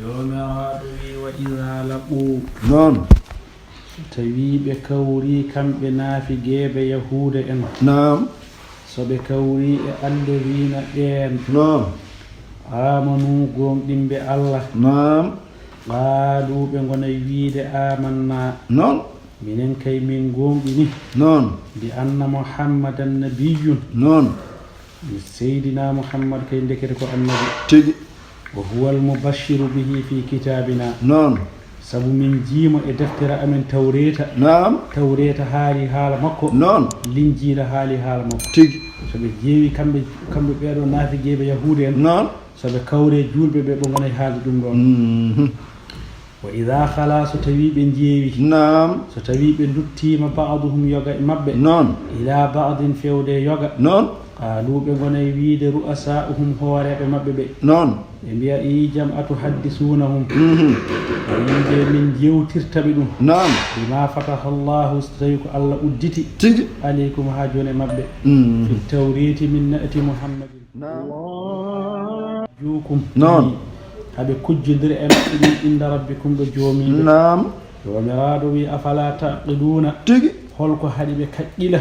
jomiraɗo wi wa idha laqu non tawi ɓe kawri kamɓe naafi geeɓe yahuuda en nam so ɓe kawri e alladina ɓeen non amanu gomɗinɓe Allah nam qaalu ɓe gona wiide amanna non minen kay min gomɗini non bi anna muhammadan nabiyyun non seydina muhammad kay ndekete ko annabi tigi wa huwa almubashiru bihi fi kitabina non sabu min jiimo e deftere amen tawreta haali haala makko non linjiila haali haala makko tigi so ɓe ƴeewi kamɓe ɓeeɗo naafi jeeɓe yahuude en non so ɓe kawre julɓe ɓe ɓe gona e haalde ɗum ɗon wa ida hala so tawi ɓe jeewi nam so tawi ɓe duttima ba'duhum yoga e maɓɓe non ila ba'din fewde yoga non qaalu ɓe gona e wiide ru'asa'uhum hooreɓe maɓɓe ɓe non ɓe mbiya ijam atuhaddisunahum wiide min jewtirtaɓe ɗum nam bima fataha llahu so tawi ko Allah udditi tigi aleykum ha joni e maɓɓe fi tawriti min na'ti muhammadin juukum non haɓe kujjodiri e maɓɓe ɗin inda rabbikum ɗo joomiɓe nam jomiraɗo wi afala taqiluna tigi holko haɗi ɓe kaƴƴila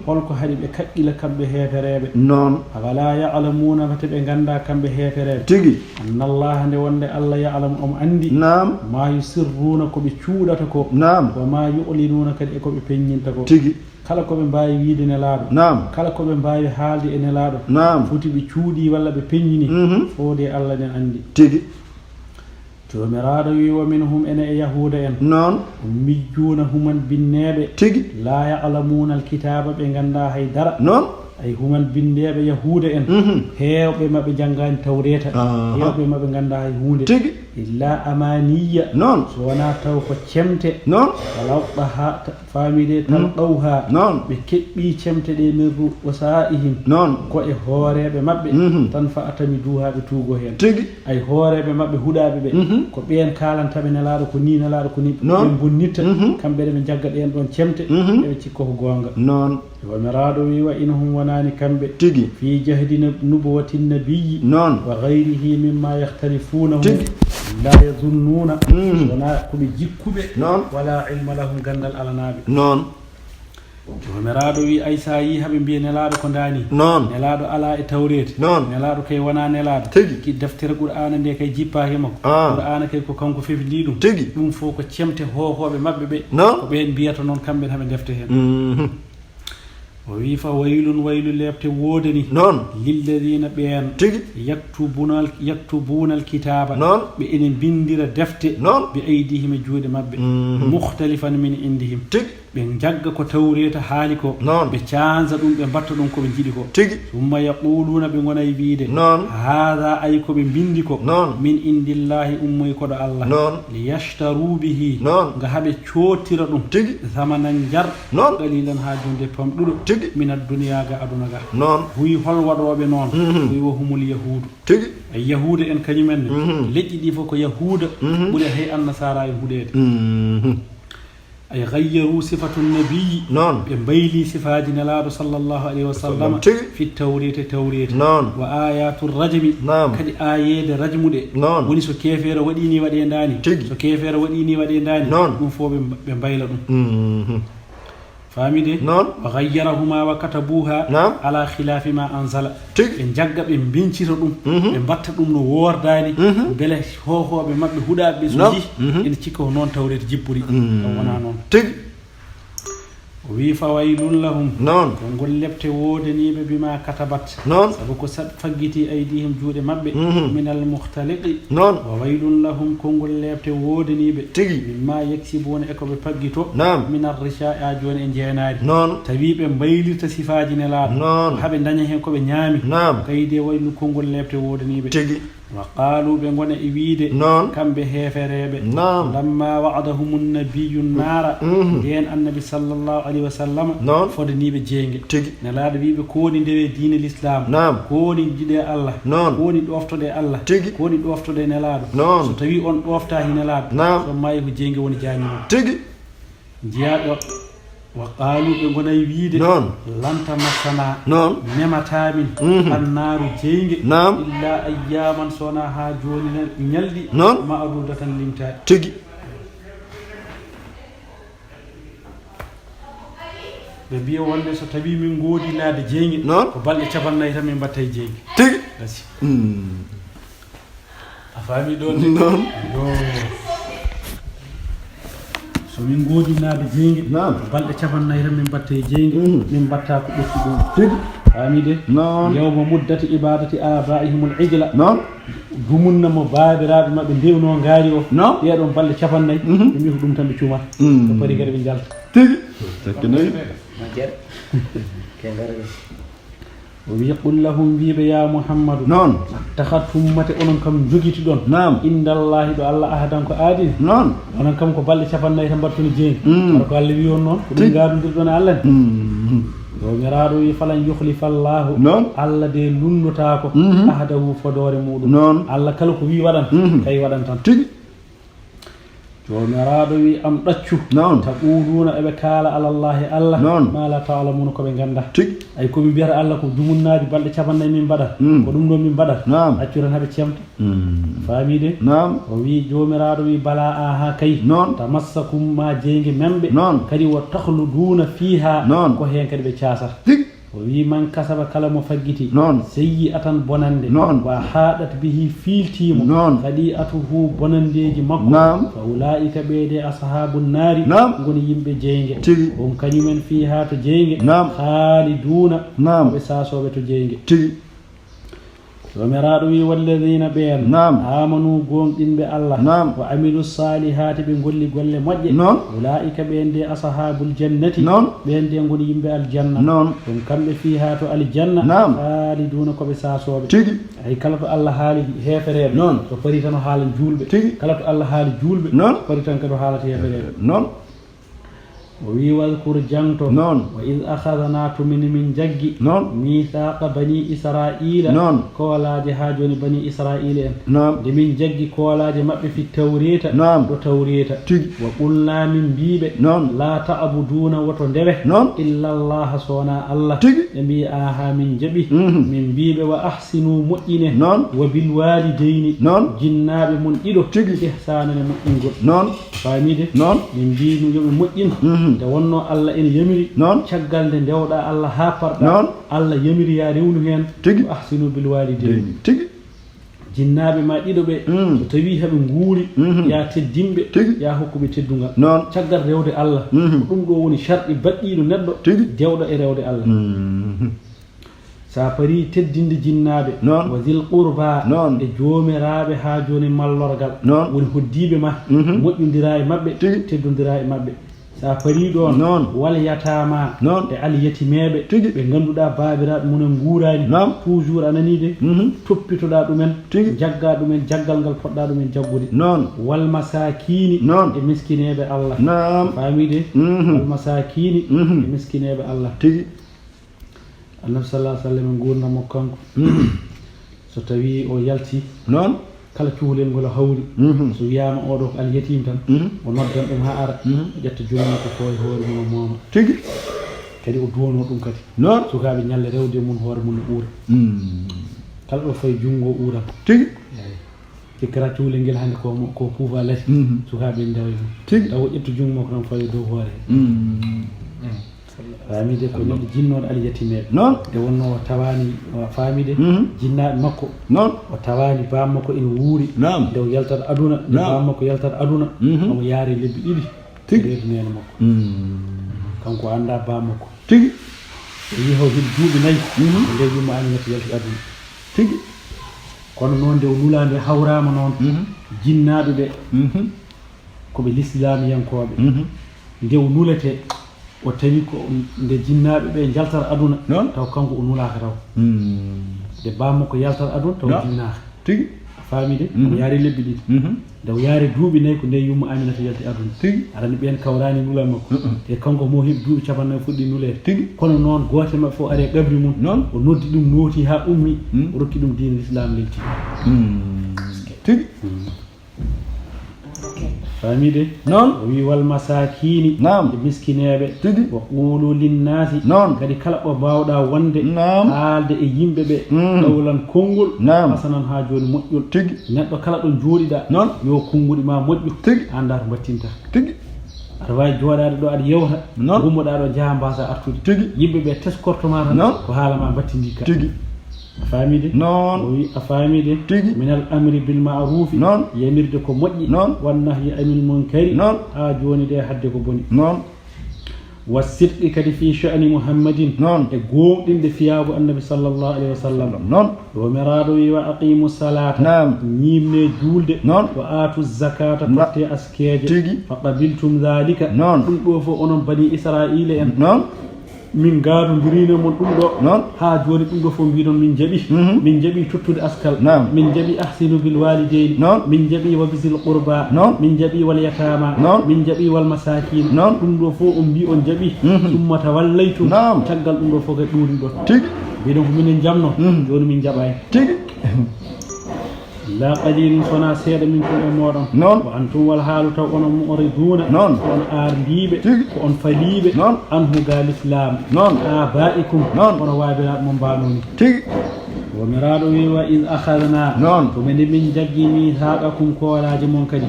holko haɗi ɓe kaƴƴila kamɓe heefereɓe non afala ya'lamuna mate ɓe ganda kamɓe heefereɓe tigi anna allaha nde wonde Allah ya'lamu omo andi nam ma yusirruna koɓe cuuɗata ko nam wa ma yu'linuna kadi e koɓe peññinta ko tigi kala koɓe mbawi wiide nelaɗo nam kala koɓe mbawi haalde e nelaɗo nam foti ɓe cuuɗi walla ɓe peññini fode Allah nen andi tigi jomiraɗo wi wa minhum ene e yahuuda en non mijjuna human binneɓe tigi la ya'lamuna alkitaba ɓe ganda haydara non ay human bindeɓe yahuuda en heewɓe maɓe janggani tawreta heewɓe maɓe ganda hay hunde tigi illa amaniya non so wona taw ko cemte non walawɗa ha famide tan ɗawha non ɓe keɓɓi cemte ɗe min wasa'ihim non ko e hooreɓe maɓɓe tan fa atami duhaɓe tuugo hen tigi ay hooreɓe maɓɓe huɗaɓe ɓe ko ɓen kalantaɓe nelaɗo ko ni nelaɗo ko ni ɓe bonnitta kamɓe ɗe ɓe jagga ɗen ɗon cemte eɓe cikko ko gonga non jomiraɗo wi wa inhum wonani kamɓe tigi fi jahdi nubuwati nabiyyi non wa gayrihi mimma yahtalifunahu tigi la yazunnuna wona koɓe jikkuɓe non wala ilma lahum gandal alanaɓe non jomiraɗo wi ay sa yi haɓe mbiya nelaɗo ko dani non nelaɗo ala e tawrete non nelaɗo kay wona nelaɗo tigi ki deftere qur'ana nde kay jippakima ko qur'ana kay ko kanko fefli ɗum tigi ɗum fof ko cemte hohoɓe maɓɓe ɓe non ko ɓen mbiyata noon kamɓe haɓe defte hen o wi fa waylun waylu lebte wodani non lilladina ɓen tigi yaktubuna alkitaba non ɓe ene bindira defte non bi aydihim e juuɗe maɓɓe mukhtalifan min indihim tigi ɓe jagga ko tawreta haali ko non ɓe canza ɗum ɓe mbatta ɗum koɓe jiiɗi ko tigi summa yaquluna ɓe gona e wiide non hada ay koɓe bindi ko non min indillahi ummoy koɗo Allah non liyashtaru bihi non nga haɓe cottira ɗum tigi zamanan jar non qalilan ha jonde pamɗuɗo tigi min adduniya ga aduna ga non huyi hol waɗoɓe noon huyi wo humul yahudu tigi ay yahuda en kañumenne leƴƴi ɗi fof ko yahuda ɓuuri hay annasara e huɗede ay gayyaru sifatu nabiyyi non ɓe mbayli sifaji nelaɗo sallllahu alayhi wa sallam fi tawrete non wa ayatu rajmi kadi ayede rajmuɗe non woni so kefere waɗini waɗe dani tigi so kefere waɗini waɗe dani non ɗum fof ɓe mbayla ɗum famide non wa gayyarahuma wa katabuha ala khilafi ma anzala ɓe jagga ɓe bincita ɗum ɓe mbatta ɗum no wordani beele hohoɓe maɓɓe huɗaɓe ɓe so ji ene cikka ko noon tawrete jippuri ɗum wona noon tigi o wi fa waylun lahum non konngol lebte wodaniɓe bima katabat non sabu ko faggiti aydihim juuɗe maɓɓe min al muhtaliqi non wa waylun lahum konngol lebte wodaniɓe tigi mimma yaksibuna e koɓe paggito min arricha a joni e jeenari non tawi ɓe mbaylirta sifaji nelaɗo non haɓe daña hen koɓe ñaami nam kayde waylu konngol lebte wodaniɓe tigi wa qalu ɓe gona e wiide non kamɓe heefereɓe nam lamma wa'adahum nabiyyu nara nden annabi sallllahu alayhi wa sallam non fodaniɓe jeenge tigi nelaɗo wiɓe kowoni ndewe diine l'islam nam kowoni jiɗe Allah non kowoni ɗoftoɗe Allah tigi kowoni ɗoftoɗe nelaɗo non so tawi on ɗofta hi nelaɗo nam so mayi ko jeenge woni jañimo tigi jiyaɗo وقالوا بغنا يويد لن تمسنا نمتامين النار جينغ إلا أياما سونا ها جوني نيلدي ما أدودة لمتا تيجي ببيو وندي سو تبي من غودي نادي جينغ ko balde cabannayi tan min battay jeygi tigi asi a faami don so min godi naade jeygi balde cabannayi tan min battay jeygi min batta ko ɓetti ɗum tigi faami de yawma muddati ibadati abaihim al-ijla gumunna mo baabiraaɓe maɓɓe ndewno ngaari o ɗeɗon balɗe capannayi ɓe mbi ko ɗum tan ɓe cuumata so pari kadi ɓe jalta tigi sakkinayi o wi qul lahum mbiɓe ya mouhammadou tahattum mate onon kam jogiti ɗon indallahi ɗo allah ahadan ko aadini onon kam ko balɗe capannayi tan mbattuni jeengi aɗa ko allah wi on noon ko ɗum gaadondirɗon e allah ni jomiraɗo wi falan yukhlifa llahu allah de lunnotako ahadahu fodore muɗum allah kala ko wi waɗan kay waɗan tan tigi jomiraɗo wi am ɗaccu taquluna eɓe kaala alallahi allah ma la ta'lamuna koɓe ganda ay komi mbiyata allah ko dumunnaji balɗe capannayi min mbaɗat ko ɗum ɗo min mbaɗat accu tan haɓe cemta faamide o wi jomiraɗo wi bala aha kay tamassakum ma jeyge memɓe kadi wo tahluduna fiha ko hen kadi ɓe casata o wi man kasaba kala mo faggiti seyyi atan bonande wa haɗat bihi fiiltimo kadi atuhu bonandeji makko fa ulaika ɓeede ashabu naari goni yimɓe jeyge on kañumen fiha to jeyge khaliduna ɓe sasoɓe to jeyge jomiraɗo wi walladina ɓeen amanu gonɗinɓe allah wa amilu salihati ɓe golli golle moƴƴe ulaika ɓen de ashabul jannati ɓen de goni yimɓe aljanna ɗum kamɓe fiha to aljanna khaliduna koɓe sasoɓe ay kala to allah haali hefereɓe so pari tan o haala julɓe kala to allah haali julɓe pari tan kadi o haalata hefereɓe o wi wadkur jangto wa id akhadna min jaggi mithaqa bani israila koolaje ha joni bani israila en de min jaggi koolaje mabbe fi tawreta do tawreta wa qulna min bibe la ta'buduna wato ndewe illa allah sona allah e bi aha min jabi min bibe wa ahsinu mu'ine wa bil walidayni jinnabe mun dido ihsanane mu'ingol famide min bi no yobe mu'in de wonno allah en yamiri caggal nde dewda allah ha parda allah yamiri ya rewnu hen ahsinu bil walidayni jinnabe ma dido be so tawi habe nguuri ya teddimbe ya hokkube teddungal caggal rewde allah dum do woni sharti baddido neddo dewda e rewde allah sa pari teddinde jinnabe wa zil qurba e jomirabe ha joni mallorgal woni hoddibe ma moƴƴondira e mabbe teddondira e mabbe sa pari ɗon wal yatama e al yatimeɓe ɓe ganduɗa babiraɓe munen guurani toujours ananide toppitoɗa ɗumen jagga ɗumen jaggal ngal poɗɗa ɗumen jaggude wal masakini e miskineɓe allah famide wal masakini e miskineɓe allah annabi sallallahu alaihi wasallam gurnamo kanko so tawi o yalti kala cuhlel ngol hawri so wiyama oɗo ko al yatim tan o noddan ɗum ha ara ƴetta joni ko foy hoore mum mooma kadi o duwono ɗum kadi sukaɓe ñalle rewde mun hoore mun ɓuura kala ɗo fayi jungo ɓuuram cikkata cuhlel ngel hande ko pouva lati sukaɓe ndewa mum taw o ƴettu jungo makko tan fayi dow hoore famide ko neɗɗo jinnoɗo al yatimeɓe nde wonno o tawani famide jinnaɓe makko o tawani bam makko ina wuuri nde o yaltat aduna nde bam makko yaltat aduna omo yaari lebbi ɗiɗi reedu nene makko kanko anda bam makko o yi haw hiɗi duuɓi nayyi o nde yumma aminata yalti aduna kono noon nde o nula nde hawrama noon jinnaɓe ɓe koɓe l'islamiyankoɓe nde o nulete o tawi ko nde jinnaɓe ɓe jaltata aduna taw kanko o nulaka taw nde bammo ko yaltata aduna taw jinnaka famide o yaari lebbi ɗiɗi nde o yaari duuɓi nayyi ko nde yumma aminata yalti aduna arani ɓen kawrani nula makko te kanko mo heeɓi duuɓi capannayi fuɗɗi nulede kono noon goto mabɓe fof ari qabri mum o noddi ɗum nooti ha ummi o rokki ɗum diine l'islam lelti famide non wi wal masakini nam miskinebe tigi wa qulu lin nasi non kadi kala bo bawda wonde nam haalde e yimbe be dawlan kongol hasanan ha joni mojjul tigi neddo kala don joodida non yo kongudi ma mojju tigi andar battinta tigi aɗa wawi jooɗade ɗo aɗa yewta gummoɗa ɗo jaaha mbasa artude tigi yimɓe ɓe teskortoma tan ko haalama battindi ka tigi a faamide non o wi a faamide tigi minal amri bil ma'rufi non yamirde ko moƴƴi non wannahyi anil munkari non ha joni de hadde ko boni non والصدق كدي في شأن محمد نون يقوم دين فيها النبي صلى الله عليه وسلم نون ومرادو وأقيموا الصلاة نعم نيمني جولد نون وآتوا الزكاة تقطي أسكيج فقبلتم ذلك نون فو أنم بني إسرائيل نون min gaadu dirina mon dum do non ha joni dum do fo biidon min jabi tuttude askal min jabi ahsinu bil walidayn min jabi wa bizil qurba min jabi wal yatama min jabi wal masakin dum do fo on bi on jabi summa tawallaytu taggal dum do fo ga duri do tigi biidon ko minen jamno joni min jabay tigi لا قليل صنع سيد منكم أمورا وأنتم والحال تكون مؤردون وأن آرديب وأن فليب أنه قال الإسلام آبائكم ونوابل من بانون ومرادوا وإذ أخذنا ومن ججي ميثاقكم كولاج منكدي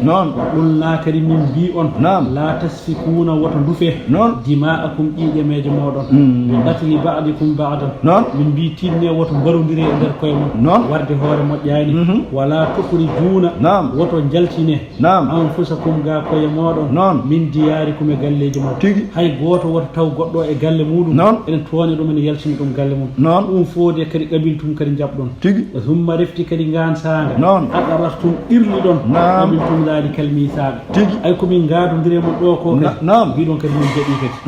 قلنا كريم من بيئون لا تسفكون وتندفه دماءكم إيجا ميجا مودون بقتل بعضكم بعضا من بيتين وتنبرندري إندر كويمون ورد هور مجاني ولا تخرجون وتنجلتين أنفسكم غا كوي مودون من دياركم غاليج مودون هاي غوتو وتتاو غدو e galle mudum en toni dum en yalcini dum galle mum dum foodi kadi qabiltum kadi jabdon tigi thumma rifti kadi ngan sanga aqarastum irli don qabiltum dalikal misaq tigi ay ko min gaadu dire mo do ko bi don kadi min jadi kadi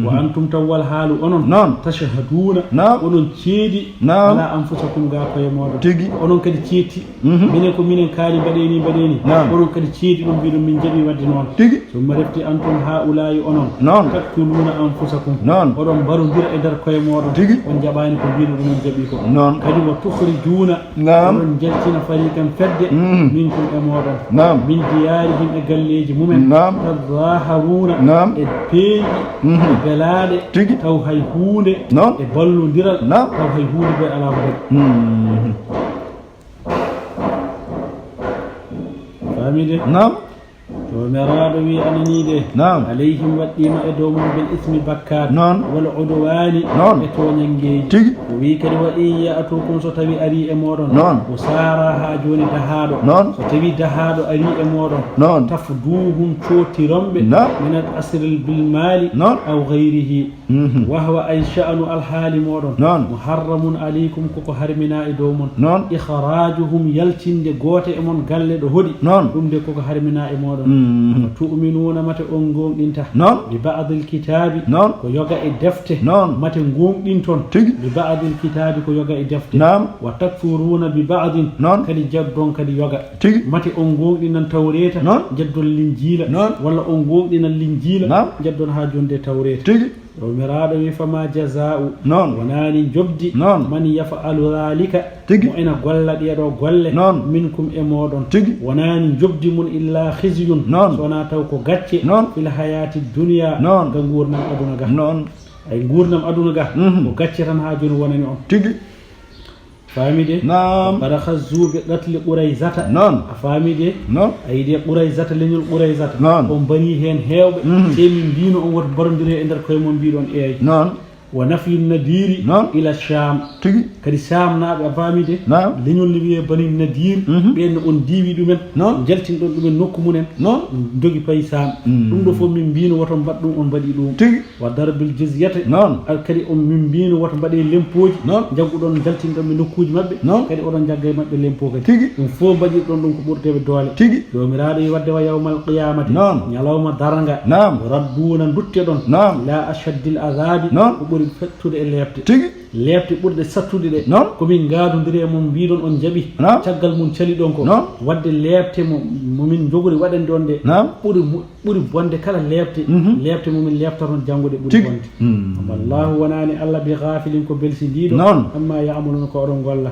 wa antum tawal halu onon tashahaduna onon ceedi ala anfusakum ga ko e modo tigi onon kadi ceeti minen ko minen kaali badeni onon kadi ceedi dum bi don min jadi wadde non tigi thumma rifti antum haula'i onon taktuluna anfusakum odon barondira e dar ko e modo tigi on jabani ko bi don jabi ko kadi wa tukhrijuna on jaltina fariqan fadde minkum e modon min diyarihim e galleji mumen tadhahabuna e peeji e belade taw hay hunde e ballodiral taw hay hunde be ala ko famide ومرادوي أننيده عليهم وديما أدوم بالإثم بكات والعدوان أتونينجي ويكد وإن يأتوكم ستبي أري أمورون وسارا هاجوني دهادو ستبي دهادو أري أمورون تفدوهم شوتي رمب من الأسر بالمال أو غيره وهو أي شأن الحال مورون محرم عليكم كوكو هرمنا إدومون إخراجهم يلتين دي غوتي أمون غالي دو هودي دم دي كوكو هرمنا إمورون تؤمنون متى أنغون إنت ببعض الكتاب ويوغا إدفته متى أنغون إنتون ببعض الكتاب ويوغا إدفته وتكفرون ببعض كدي جدون كدي يوغا متى أنغون إن توريت جدون الإنجيل ولا أنغون إن الإنجيل جدون هاجون دي توريت ومرادو فما جزاء وناني جبدي من يفعل ذلك وإن قل ديرو قل منكم إمودون وناني جبدي من إلا خزي سوناتو كو غاتشي في الحياة الدنيا غورنا أدونا أي غورنا أدونا كو غاتشي تان هاجون وناني أون famide barakhazu be gatli quraizata famide ayde quraizata lenyol quraizata on bani hen hewbe semi bino on wot barondire e der koy mon bidon eey ونفي النذير إلى الشام كدي شام نابي أفاميدي لنيول لبيه بني النذير بين أن ديوي دومن جلتين دومن نوكو مونن دوغي باي سام دوم دو فو من بينو واتم بات دوم أن بدي دوم وضرب الجزية كدي أن من بينو واتم بدي لمبوج جاغو دون جلتين دومن نوكوج مابي كدي أوران جاغي مابي لمبوج دum fo badi don dum ko burtebe dole do miraade wadde wa yawmal qiyamati nyalawma daranga rabbuna dutte don la ashaddil azabi fettude e lebte ɓurde sattude ɗe ko min gaadodiri e mum mbiɗon on jaɓi caggal mum cali ɗon ko wadde lebte momin jogori waɗande on ɗe ɓuri bonde kala lebte momin lebtaton janngude ɓuri bonde wallahu wonani allah bi ghafilin ko belsidiɗo amma ya'maluna ko oɗon golla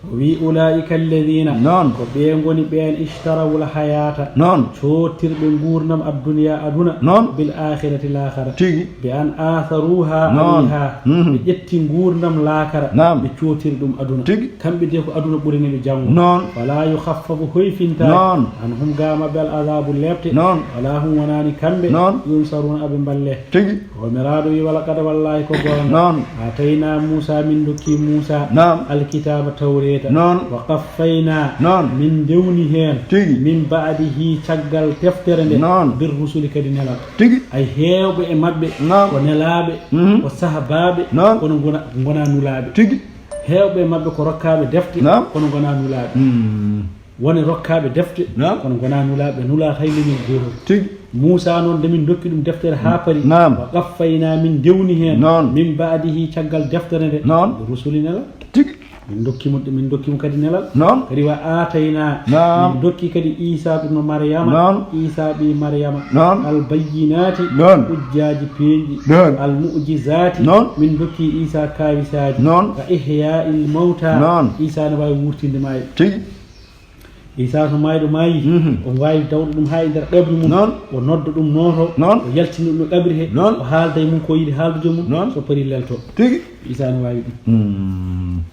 wi ulaika alladhina non ko be ngoni ben ishtaraw al hayata non chotirbe gurnam ad-dunya aduna non bil akhirati al-akhirah tigi bi an atharuha alaiha be jetti gurnam lakara be chotir dum aduna kambe de ko aduna burini be jango non wala yukhaffafu hoyfinta non anhum gama bel azabu lebte non wala hum wanani kambe yunsaruna abe balle tigi o mirado wi wala kada wallahi ko gon non atayna musa min dukki musa al-kitaba tawreta wa qaffayna min dewni hen min ba'dihi taggal teftere nde bir rusuli kadi nelal ay hewbe e mabbe ko nelabe ko sahababe kono gona nulabe hewbe mabbe ko rokkabe defte kono gona nulabe woni rokkabe defte kono gona nulabe nula hayli min goto Musa non de min dokki dum deftere ha pari wa qaffayna min dewni hen min ba'dihi taggal deftere nde rusuli nelal min dokki mo kadi nelal kadi wa atayna min dokki kadi Isa ibn Maryama Isa bi Maryama al bayyinati hujjaji peeji al mu'jizati min dokki Isa kawisaji ka ihya'il mauta Isa ne way wurtinde may Isa so maydo mayi o wawi dawdo dum ha der qabri mum o noddo dum noto o yaltini dum qabri he o haalday mum ko yidi haaldude mum so pari lelto Isa ne wawi dum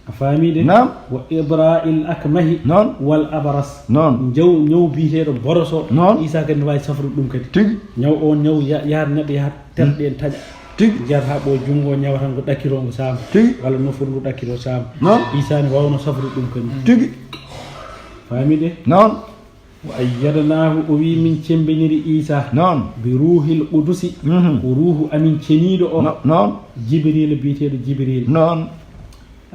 afamide wa ibra'il akmahi wal abras ñaw biitedo boroso Isa kadi way safru dum kadi ñaw on ñaw yaar neddo yaar terde en taja jar ha bo jungo ñaw tan ko dakiro ngo sam wala no furgo dakiro sam Isa ne wawno safru dum kadi famide wa ayyadnahu o wi min cembiniri Isa bi ruhil qudusi ko ruhu amin cenido o jibril biitedo jibril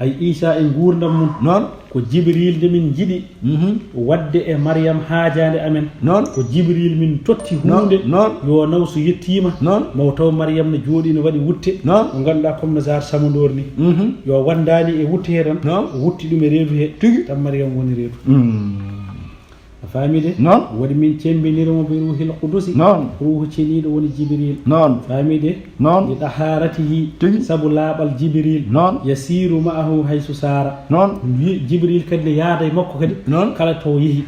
ay Isa en gurdam mum ko jibril de min jidi wadde e Maryam haajande amen ko jibril min totti hunde yo nawsu yettima maw taw Maryam ne jodi no wadi wutte o ganda comme no zar samondor ni yo wandani e wutte he tan wutti dum e reedu he tan Maryam woni reedu famide wadi min cembinirmo bi ruhil qudusi ruhu cenido woni jibril famide di taharatihi sabu labal jibril yasiru ma'ahu haythu sara jibril kadi yaada e makko kadi kala to yehi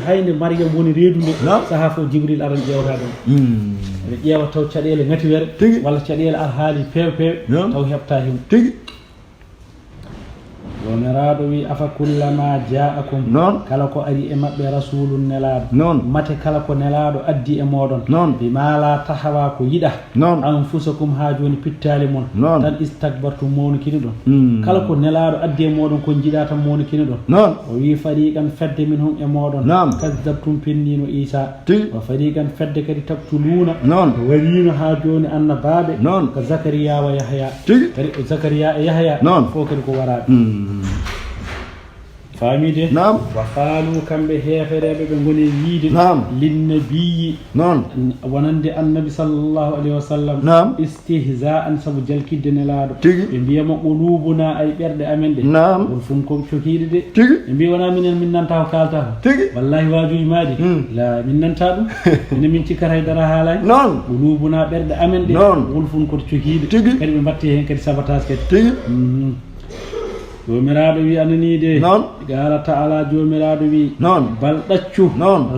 hayde Maryam woni reedunde saha fo jibril aran jewta dum ƴeewa taw caɗele ngati were walla caɗele alhaali pew taw heɓta hen woneraado wi afa kullama ja'akum kala ko ari e mabbe rasulun nelaado mate kala ko nelaado addi e modon bi mala tahawa ko yida anfusakum ha joni pittali mon tan istakbartum mawni kini don kala ko nelaado addi e modon ko jida tan mawni kini don o wi fariqan fedde minhum e modon kazzabtum pinnino Isa wa fariqan fedde kadi tabtuluna warino ha joni annababe ka Zakariya wa Yahya kadi Zakariya e Yahya fo kadi ko warabe famide wa qalu kambe heferebe be ngoni yide linnabiyyi wonande annabi sallallahu alaihi wasallam istihza'an sabu jalkidde nelaado be biyama qulubuna ay berde amen de wol fum ko cokide de be bi wana minen min nanta ko kalta wallahi wajuji maadi la min nanta dum min min cikara dara halay qulubuna berde amen de wol fum ko cokide kadi be batte hen kadi sabotage kadi jomiraado wi ananide qala ta'ala jomiraado wi bal daccu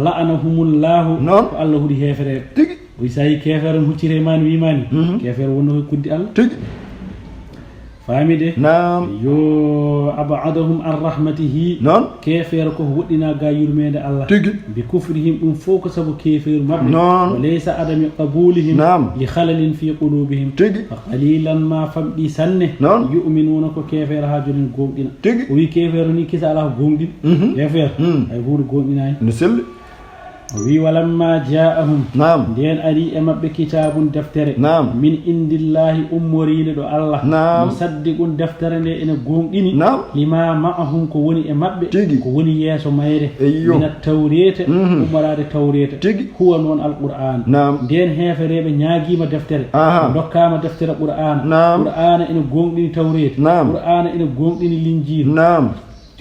la'anahumullahu ko Allah hudi hefere wi sayi kefere huccire man wi mani kefere wonno kuddi Allah famide yo ab'adahum ar rahmatihi kefere ko wuddina ga yurmede Allah bi kufrihim dum foko sabu kefere mabbe walaysa adami qabulihim li khalalin fi qulubihim qalilan ma famdi sanne yu'minuna ko kefere ha jonin gomdina o wi kefere ni kisa Allah gomdin kefere ay huru gomdina no selli wi walamma ja'ahum den ari e mabbe kitabun deftere min indillahi umuride do Allah musaddiqun deftere de ene gomdini lima ma'ahum ko woni e mabbe ko woni yeso mayre min at-tawrata umarade tawrata huwa non al-qur'an den heferebe nyaagima deftere dokkama deftere qur'an ene gomdini tawrata qur'an ene gomdini linjil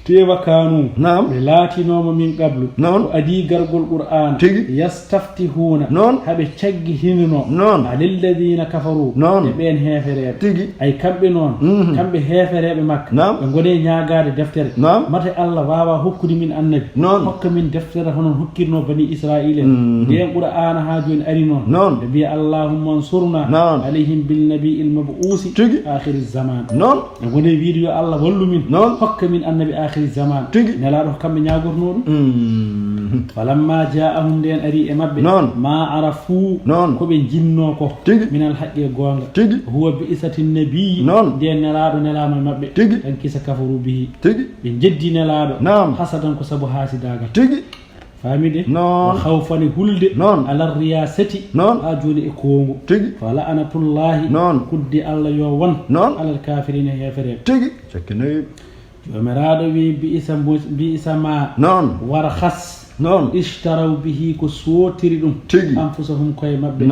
tewa kanu nam latinoma min qablu non adi gargol qur'an yastaftihuna non habe caggi hinno non alil ladina kafaru non ben hefere tigi ay kambe non kambe heferebe makka be gode nyaagaade deftere mate Allah wawa hokkudi min annabi hokka min deftere honon hokkirno bani israila den qur'an ha joni ari non bi allahumma ansurna alayhim bil nabi al mab'us akhir az zaman non gode video Allah wallu min hokka min annabi akhir az zaman nelaado kambe nyaagorno dum falamma ja'ahum den ari e mabbe ma arafu ko be jinno ko min al haqqi gonga huwa bi isati nabi den nelaado nelama mabbe tan kisa kafaru bihi be jeddi nelaado hasadan ko sabu hasidaga famide khawfani hulde ala riyasati a joni e kongo fala anatullahi kuddi Allah yo won ala al kafirina hefere sakene jomiraado wi bi isa ma war khas ishtaraw bihi ko sotiri dum anfusahum koy mabbe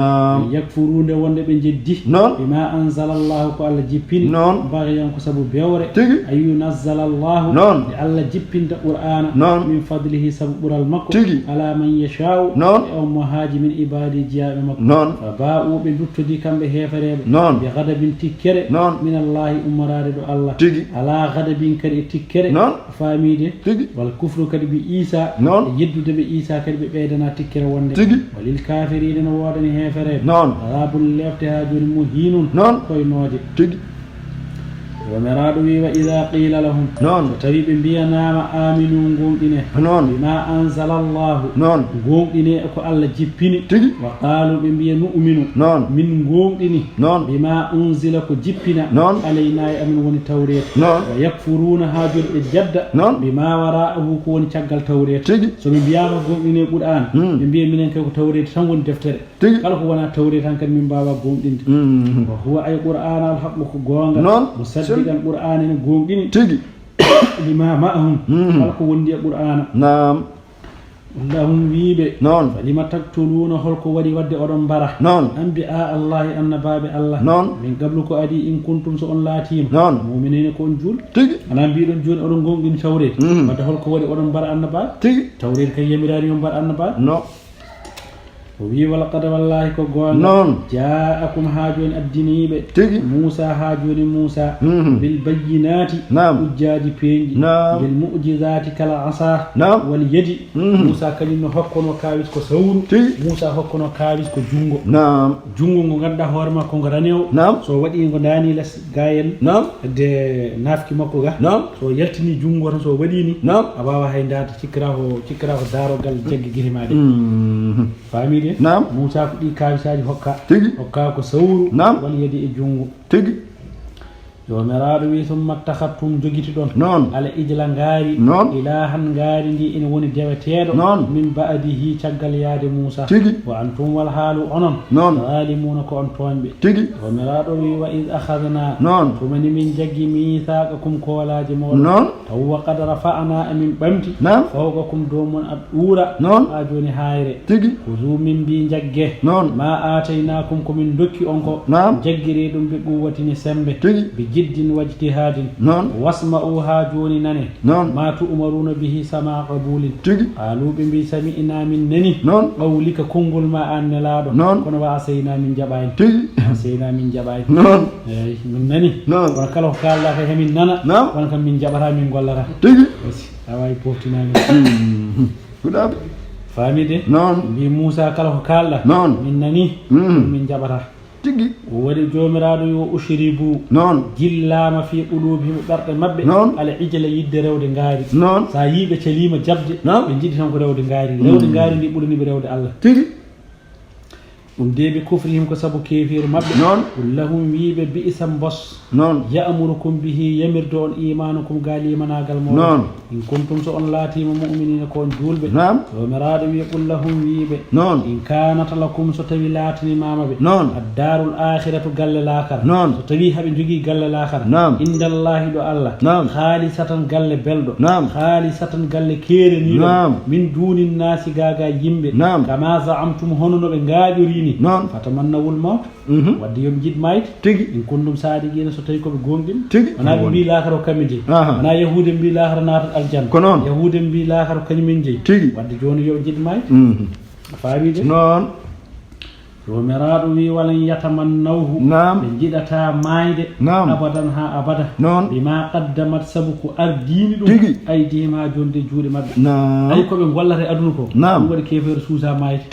yakfurunde wonde be jeddi bima anzala Allah ko Allah jippini bagayan ko sabu bewre ayu nazzala Allah li Allah jippinta qur'ana min fadlihi sabu bural makko ala man yasha'u aw muhaji min ibadi jaabe makko fa ba'u be duttudi kambe heferebe bi ghadabin tikkere min Allah umarade do Allah ala ghadabin kadi tikkere famide wal kufru kadi bi Isa yeddude be Isa kadi be beydana tikkere wonde walil kafirin no wodani hefere rabul lefte ha joni muhinun koy noje ومراد وإذا قيل لهم فتريب بينا آمنوا قومدين بما أنزل الله قومدين أكو الله جبيني وقالوا بينا نؤمن من قومدين بما أنزل أكو جبنا علينا أمن وني توريت ويكفرون هاجر الجد بما وراءه كون تشغل توريت سو من بياما قومدين القرآن من بينا منين كو توريت سنون دفتر قال هو أنا توريت هنكن من بابا قومدين وهو أي قرآن الحق قوانغ مسجد القرآن نقومين تيجي لما معهم خلقوا وندي القرآن لهم ويبه فلما تقتلون خلقوا ودي ودي أرم برا أنبياء الله أن باب الله من قبلكم أدي إن كنتم سؤال لاتيم مؤمنين كون جول أنا بيرون جول أرم قومين شوريت بدي خلقوا ودي أرم برا أن باب توريت كي يمراري يوم برا أن باب وبي ولقد والله كغوان جاءكم هاجون الدينيب موسى هاجون موسى بالبينات حجاج بينج بالمعجزات كالعصا واليد موسى كلين هكون وكاويس كو سورو موسى هكون وكاويس كو جونغو جونغو غندا هورما كو غرانيو سو ودي ngo dani les gayen de nafki makko ga so yaltini jungo tan so wadi ni abawa hay ndata cikraho darogal jeggi girimade famille Musa ko di kawisaji hokka ko sawru wal yadi e jungo yo meraado wi sum maktakhatum jogiti don ala ijla ngari ilahan ngari ndi ina woni deweteedo min ba'dihi caggal yaade Musa wa antum wal halu onon zalimuna ko on toñbe yo meraado wi wa iz akhadna tumani min jaggi mithaqakum kolaaji mon taw wa qad rafa'na min bamti fawqakum domon adura a joni hayre kuzu min bi jagge ma atainakum ko min dokki on ko jaggire dum be quwwatini sembe jiddin wajtihadin wasma'u hajuni nane ma tu'maruna bihi sama qabulin qalu bi sami'na min nani qawlika kungul ma annelado kono wa asayna min jabayn asayna min jabayn min nani wa kala kala fa min nana wan kam min jabara min gollara away portinami kudab famide bi Musa kala kala min nani min jabara tigi wadi jomiraado yo ushribu jillama fi qulubihim darde mabbe ala ijla yidde rewde ngaari sa yibe celima jabde be jidi tan ko rewde ngaari ndi burni be rewde Allah tigi debi kufrihim ko sabu kefir mabbe lahum wibe bi isam bos ya'murukum bihi yamirdu on imanukum gali managal mo in kuntum so on latima mu'minina ko on julbe wa maradu wi qul lahum wibe in kanat lakum so tawi latini mamabe ad-darul akhiratu galle lakar so tawi habe jogi galle lakar indallahi do Allah khalisatan galle beldo khalisatan galle kere ni min dunin nasi gaga yimbe kama za'amtum hono no be ngajori ni non fatamannawul maut wadde yom jid mayde tigi in kondum saadiqina so tawi ko be gomdim tigi wana be bi laakaro kamije wana yahude bi laakaro natat aljanna ko non yahude bi laakaro kanyumen jeyi tigi wadde joni yo jid mayde faamide non jomiraɗo wi walan yatamannawhu ɓe jiɗata mayde abadan ha abada bima qaddamat sabu ko ardini ɗum aydima jonde juuɗe mabɓe ay koɓe gollata e aduna ko ɗum waɗi kefeere suusa mayde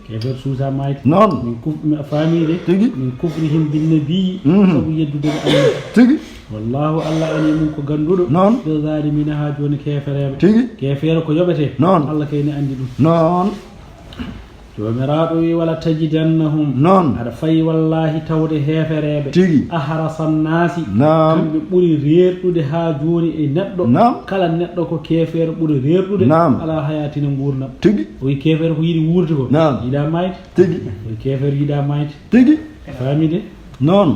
kefeere suusa mayde min famide min kufrihim binnabiyi sabu yeddude ko allah wallahu allah ene mum ko ganduɗo ɓe zalimina ha joni kefereɓe kefeere ko yoɓete allah kayne andi ɗum jomiraɗo wi wala tajidannahum aɗa fayi wallahi tawde hefereɓe ahrasa nnasi kamɓe ɓuuri rerɗude ha joni e neɗɗo kala neɗɗo ko kefere ɓuuri rerɗude ala hayatine gurnam oyi kefere ko yiiɗi wurde ko yiiɗa mayde oyi kefere yiiɗa mayde famide noon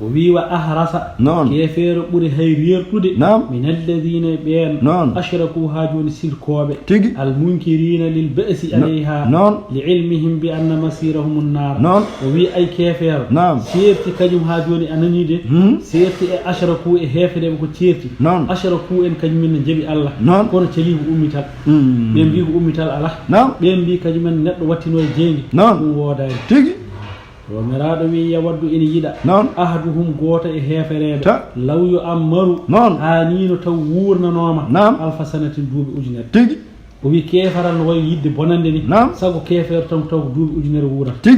o wi wa ahrasa kefere ɓuuri hay rerɗude min alladina ɓen ashraku ha joni sirkoɓe almunkirina lil ba'si alayha li ilmihim bi anna masirahum an-nar o wi ay kefere certi kañum ha joni ananide certi e ashraku e hefedeɓe ko certi ashraku en kañumen ne jaaɓi allah kono cali ko ummital ɓen mbi ko ummital ala ɓen mbi kañumen neɗɗo wattino e jeydi ɗum wodani jomiraɗo wi yawaddu ina yiɗa ahaduhum goto e hefereɓe law yo ammaru hanino taw wurnanoma alfa sanatin duuɓi ujunere o wi kefaral no wayi yidde bonande ni sago kefere tan taw ko duuɓi ujunere wurata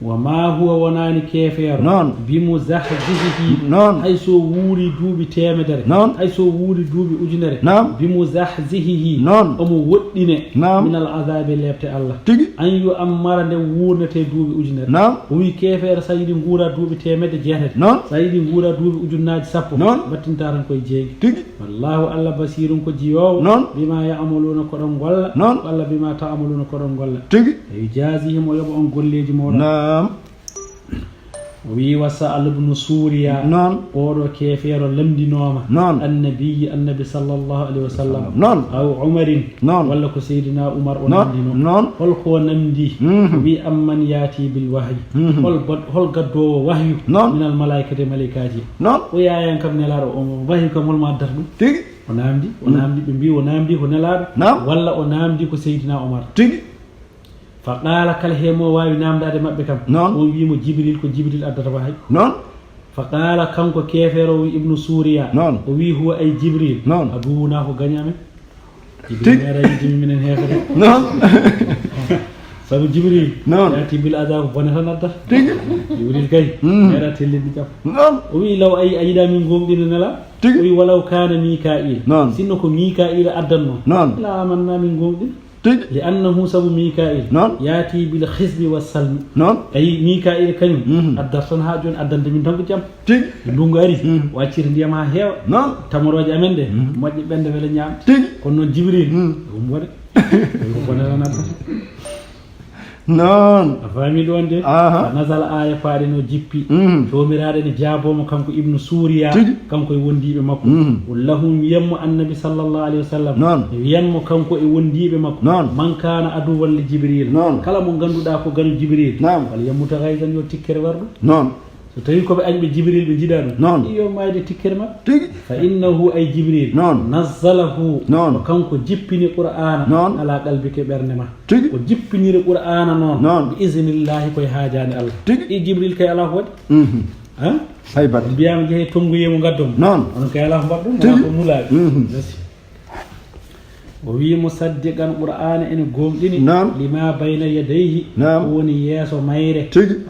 wama huwa wonani kefeero bimo zahzihihi hay so wuuri duuɓi temedere hay so wuuri duuɓi ujunere bimo zahzihihi omo woɗɗine min al azabe lebte allah an yo ammara nde wurnete duuɓi ujunere o wi kefeere sa yiɗi guura duuɓi temedde jeetati sa yiɗi guura duuɓi ujunnaji sappo battinta tan koye jeegui wallahu allah basirum ko jiyowo bima ya'maluna koɗon golla walla bima ta'maluna koɗon golla yujazihim o yoɓa on golleji moɗon wi wasa'al ibn suriya oɗo kefeero lamdinoma annabi sallallahu alaihi wasallam aw umarin walla ko seydina umar o namdino holko namdi wi amman yati bil wahyi hol gaddowo wahyu min al malaikati malaikati o yayan kam nelaɗo o wahyu kam holma addata ɗum o namdi ɓe mbi o namdi ko nelaɗo walla o namdi ko seydina umar فقال كل هيمو واي نام دادي مابbe kam on wi mo jibril ko jibril addata wahay فقال kanko kefero ibn suriya o wi huwa ay jibril abuna ko gañame jibril era yidi minen hefere sabu jibril yati bil azab bonata nadda jibril kay era tellidi jam o wi law ay ayida min gomdina nela o wi walaw kana mika'il sinno ko mika'il addanno la manna min gomdina لأنه سبب ميكائيل يأتي بالخزي والسلم أي ميكائيل كنيم أدرسن هاجون أدن دمين تنك جام لونغاري وأشير ديام هايو تمرج أمنده مجد بند ولا نيام كونو جبريل ومور وكونا non afami don de nazal aya faade no jippi jomiraade ne jaabomo kanko ibnu suriya kanko e wondibe makko wallahum yammu annabi sallallahu alaihi wasallam yammu kanko e wondibe makko man kana adu wal jibril kala mo ganduda ko ganu jibril wal yammu tagaydan yo tikkere wardo so tawi ko be anbe jibril be jida dum iyo mayde tikkere ma fa innahu ay jibril nazzalahu kanko jippini qur'ana ala qalbike bernema ko jippinire qur'ana non bi iznillahi koy haajani allah e jibril kay ala wadi ha saybat biyam jehe tonguyemo gaddom on kay ala baddum ko mulaabi وهي مصدقا قرآن إن قومدني لما بين يديه كوني ياسو مايره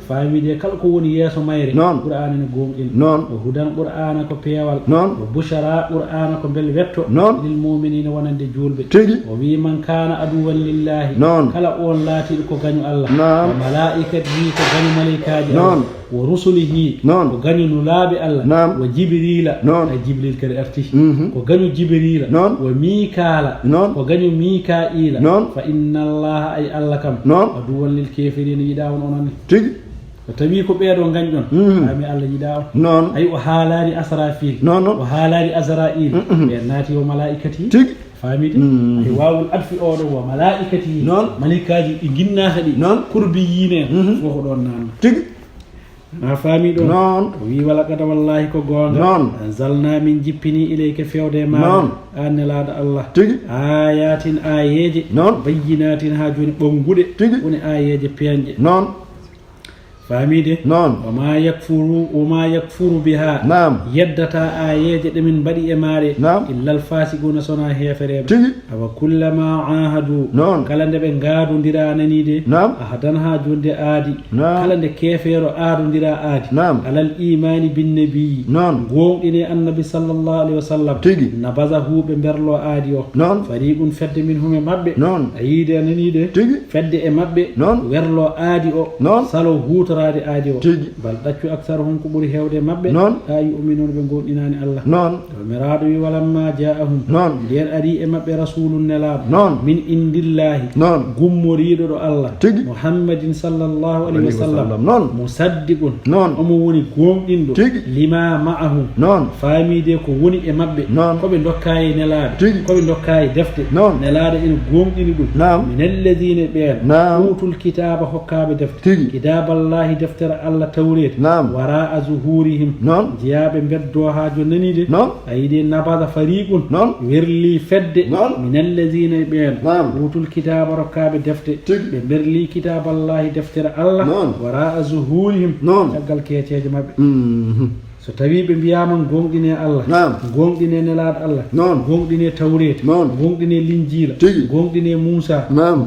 فامي دي كل كوني ياسو مايره قرآن إن قومدني وهدى قرآن كو بيوال وبشرى قرآن كو بالوتو للمؤمنين ونند جولبه وهي من كان عدوا لله كلا اون لاتي كو غني الله وملائكته كو غني ملائكاجي ورسله كو غني نلابي الله وجبريل جبريل كرتي كو غني جبريل وميكال ko gañu mika'ila fa inna allaha ay allah kam adu lil kafirin yida on onon tigi so tawi ko beedo gañdon ami allah yida on ay o halari asrafil o halari azrail be naati o malaikati famide ay wawul adfi odo wa malaikati non malikaji di ginnaaka di non kurbi yine foko don nan tigi ma fami do non wi wala kada wallahi ko gonga non anzalna min jippini ilayka fewde ma non annelada allah tigi ayatin ayeje non bayyinatin ha joni bongude tigi woni ayeje peanje non famide non wama yakfuru biha naam yeddata ayeje de min badi e maare naam illa al fasiquna sona heferebe tigi awa kullama ahadu non kala nde be gaadondira nanide naam ahadan ha jonde aadi kala nde kefeero aadondira aadi alal imani bin nabi non gomdine annabi sallallahu alaihi wasallam tigi nabaza hube berlo aadi o non fariqun fedde min hume mabbe non ayide nanide tigi fedde e mabbe non werlo aadi o non salo hutorade aadi o tigi bal daccu aksar hon ko buri hewde mabbe non ay uminon be gondinani allah non miraadu wi walamma jaahum non den ari e mabbe rasulun nelab non min indillahi non gummorido do allah tigi muhammadin sallallahu alaihi wasallam non musaddiqun non omo woni gomdindo tigi lima ma'ahu non famide ko woni e mabbe ko be dokkayi nelade ko be dokkayi defte nelade en gomdini dum min alladhina utul kitaba hokkabe defte kitaballahi deftere allah tawret wara zuhurihim jiyabe beddo ha jonnanide ayide nabada fariqun werli fedde min alladhina utul kitaba hokkabe defte be berli kitaballahi deftere allah wara zuhurihim tagal keceje mabbe so tawi be biyama gongdine allah gongdine nelad allah gongdine tawret gongdine linjila gongdine musa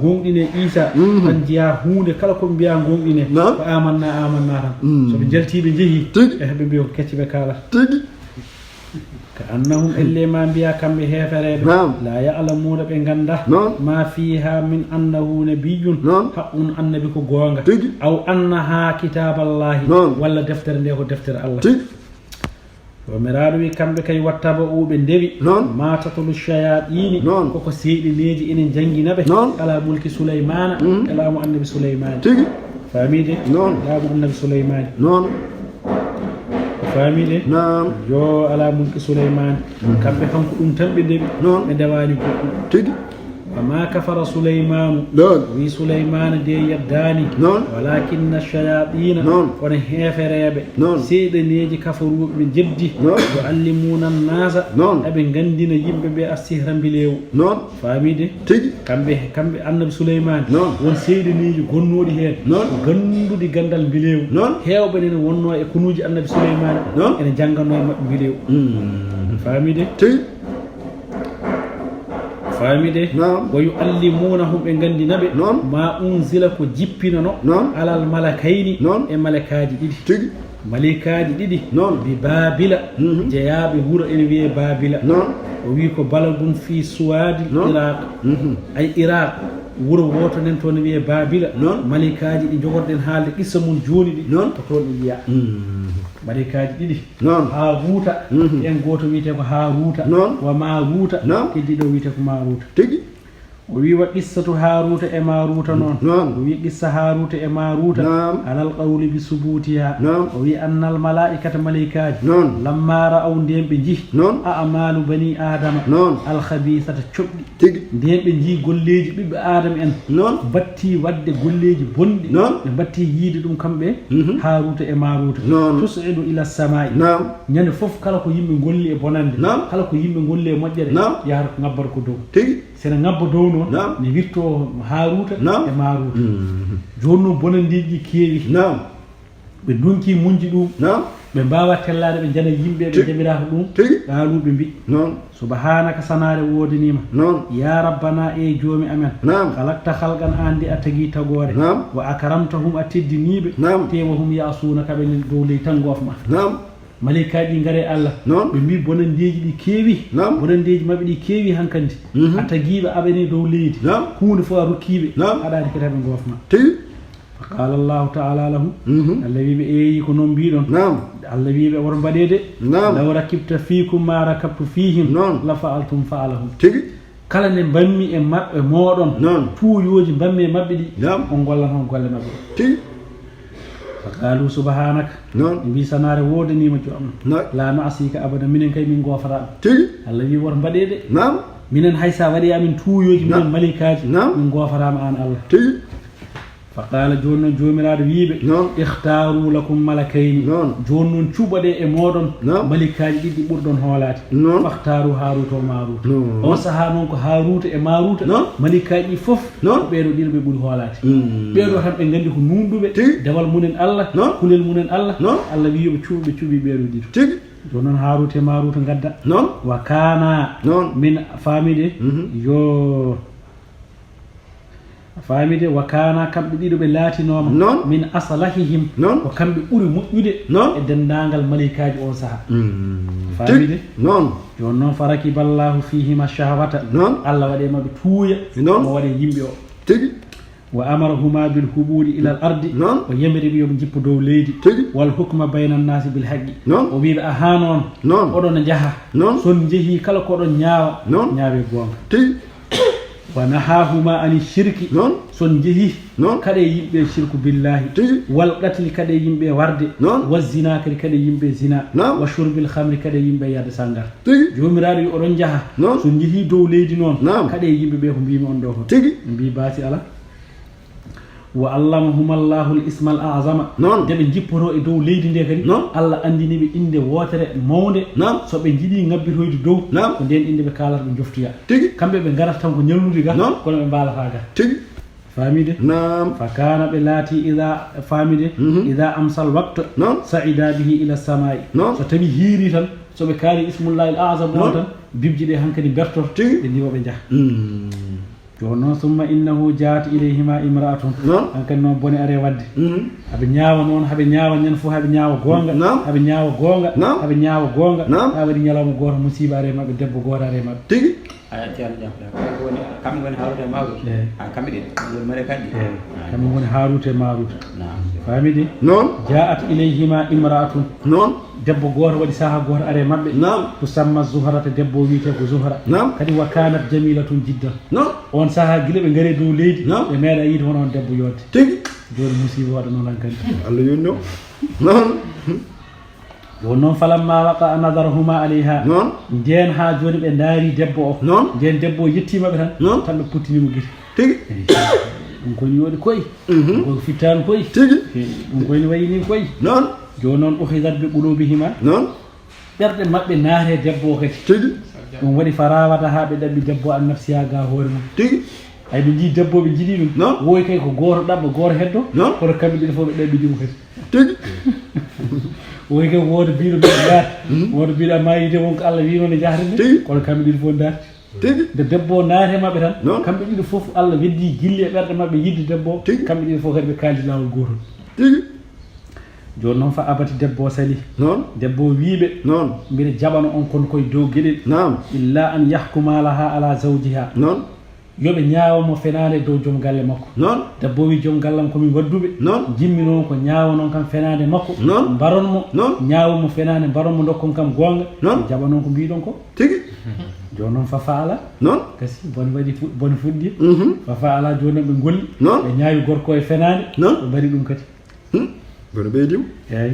gongdine isa tan jiya hunde kala ko biya gongdine ko amanna tan so be jaltibe jehi e be biyo keccibe kala ka annahum ille ma biya kambe heferebe la ya'lamuna be ganda ma fiha min annahu nabiyyun haqqun annabi ko gonga aw annaha kitaballahi walla deftere nde ko deftere allah ومرادو كامبه كاي واتابا اوبه ديبي ما تطل الشياطين كوكو سيدي نيجي ان جانغينابه على ملك سليمان كلام النبي سليمان فاميدي كلام النبي سليمان فاميدي جو على ملك سليمان كامبه كانكو دوم تامبه ديبي be dawani ko وما كفر سليمان وسليمان دي يداني ولكن الشياطين ونهفريب سيد نيجي كفروا من جدي يعلمون الناس ابن غندنا يمبه بي السحر بليو فاميدي كامبه النبي سليمان وون سيد نيجي غنودي هين غندودي غندال بليو هيوبه ني wonno e kunuji annabi سليمان ene jangano mabbe belew فاميدي famide wa yuallimunahum be gandi nabe ma unzila ko jippinano alal malakaini e malakaji didi malikaji didi bi babila jeyabe huro en wiye babila o wi ko balagun fi suwadi iraq ay iraq wuro woto nen ton wiye babila malikaji di jogorden haalde qissa mun joni di to ton wiya malikaji didi haruta en goto wiite ko haruta wa maruta kiddido wiite ko maruta tigi o wi wa qissatu haruta e maruta non o wi qissa haruta e maruta alal qawli bi subutiha o wi annal malaikata malaikaji lamma ra'aw ndembe ji a'malu bani adama al khabithata chobdi ndembe ji golleji bibbe adam en batti wadde golleji bondi be batti yiide dum kambe haruta e maruta tusidu ila samai nyande fof kala ko yimbe golli e bonande kala ko yimbe golli e mojjere yar ko ngabbar ko do sena ngabbo dow non ni wirto haruta e maruta jonno bonandiji kewi be dunki munji dum be bawa tellade be jana yimbe be jabira dum daalube bi subhanaka sanare wodinima ya rabbana e jomi amen khalaqta khalqan andi atagi tagore wa akramtahum atiddinibe tewahum yasunaka be dowle tangofma malikaji ngare Allah be mi bonandeji di kewi bonandeji mabbe di kewi hankandi atagiba abeni dow leedi hunde fo rukibe adaadi kitabe ngofma qala Allah ta'ala lahu alladhi bi ayi ko non biidon Allah wiibe wor badede law rakibta fiikum ma rakabtu fihim la fa'altum fa'alahum kala ne bammi e mabbe modon tuuyoji bamme mabbe di on golla non golle mabbe قالوا سبحانك بي سناره wodani ma ci am la na'sika abada minen kay min gofara الذي ور بدede minen haysa waɗi amin tuuyoji minen malikaji min gofarama an Allah faqala jonnon jomiraɗo wiiɓe ihtaru lakum malakayni jonnon cuɓaɗe e moɗon malikaji ɗiɗi ɓurɗon hoolade fahtaru haruta o maruta on saaha noon ko haruta e maruta malikaji ɗi foof ɓeɗo ɗiɗo ɓe ɓuuri hoolade ɓeɗo tan ɓe gandi ko nunɗuɓe dewal munen Allah kulel munen Allah Allah wi yoɓe cuuɓe cuuɓi ɓeɗo ɗiɗo jonnon haruta e maruta gadda wa kana min famide yo famide wa kana kamɓe ɗiɗo ɓe laatinoma min aslahihim ko kamɓe ɓuuri moƴƴude e dendagal malikaji on saaha famide joni noon farakiballahu fihima shahwata Allah waɗe maɓe tuuya mo waɗe yimɓe o wa amarahuma bil huɓuɗi ila al ardi o yemiriɓe yoɓe jippo dow leydi wal hukma bayna annasi bil haqqi o wiɓe aha noon oɗon jaaha son jeehi kala koɗon ñaawa ñaawe gonga wa nahahuma ani shirki son jeehi kade yimɓe shirku billahi wal qatli kade yimɓe warde wa zina kade yimɓe zina wa shurbil khamri kade yimɓe yadde sangar jomiraɗo yo oɗon jaaha son jeehi dow leydi noon kade yimɓe ɓe ko mbimi on ɗo ko mbi baati ala wa allamahum Allahu al-isma al-a'zama deɓe jippoto e dow leydi nde kadi Allah andiniɓe inde wotere mawde so ɓe jiiɗi ngabbitoyde dow ko nden inde ɓe kalata ɓe joftoya kamɓe ɓe garata tan ko ñallude ga kono ɓe mbalata ga famide fa kana ɓe laati ida famide ida amsal waqt sa'ida bihi ila samai so tawi hiiri tan soɓe kaali ismullahi al-a'zam on tan bibji ɗe hankadi bertoto ɓe ndiwa ɓe jaaha joni noon summa innahu jaat ilayhima imra'atun hankadi noon bone are wadde haɓe ñaawa noon haɓe ñaawa ñan fof haɓe ñaawa gonga haɓe ñaawa gonga haɓe ñaawa gonga ha waɗi ñalawma goto musiba are mabɓe debbo goto are mabɓe tigi aya ceerno jam kamɓe woni haarude e maruta kamɓe ɗiɗi woni malikaji kamɓe woni haarude e maruta famidi noon jaat ilayhima imra'atun noon debbo goto waɗi saaha goto are mabɓe tusamma zuhrata debbo wiyete ko zuhra kadi wa kanat jamilatun jiddan on saaha guila ɓe gaari dow leydi ɓe meeɗa yiide hono on debbo yodde tigi joni musiba waɗa noon hankadi Allah yonno noon joni noon falamma waqa nadarahuma alayha nden ha joni ɓe daari debbo o nden debbo yettimaɓe tan ɓe puttinimo guite tigi ɗum koye yooɗi koye ko fittani koye tigi ɗum koyne wayini koye noon joni noon uhidat bi qulubihima ɓerɗe maɓɓe naate debbo o kadi tigi ɗum waɗi farawata ha ɓe ɗaɓɓi debbo an nafsiya ga hoore mum tigi ay ɓe jii debbo ɓe jiiɗi ɗum woy kay ko goto ɗaɓɓa goto heddo kono kamɓe ɗiɗi fof ɓe ɗaɓɓidimo kadi tigi woy kay woto biɗo ɓeɗe daati woto biɗa ma yide wonko Allah wi noon e jahrinde kono kamɓe ɗiɗi fof daati tigi nde debbo o naate maɓɓe tan kamɓe ɗiɗi fof Allah weddi gille e ɓerɗe maɓɓe yidde debbo kamɓe ɗiɗi fof kadi ɓe kaldi lawol gotol tigi joni noon fa abati debbo o sali debbo wiiɓe mbiɗa jaɓano on kono koye dow gueɗel illa an yahkuma laha ala zawjiha yoɓe ñaawamo fenade dow joom galle makko debbo wi joom gallam komin wadduɓe jimmi noon ko ñaawa noon kam fenade makko mbaronmo ñaawamo fenade mbaronmo dokkon kam gonga jaɓa noon ko mbiɗon ko tigi joni noon fa faala kasi bone waɗi bone fuɗɗi fa faala joni noon ɓe golli ɓe ñaawi gorko e fenade ɓe mbaɗi ɗum kadi bono ɓeydim eyyi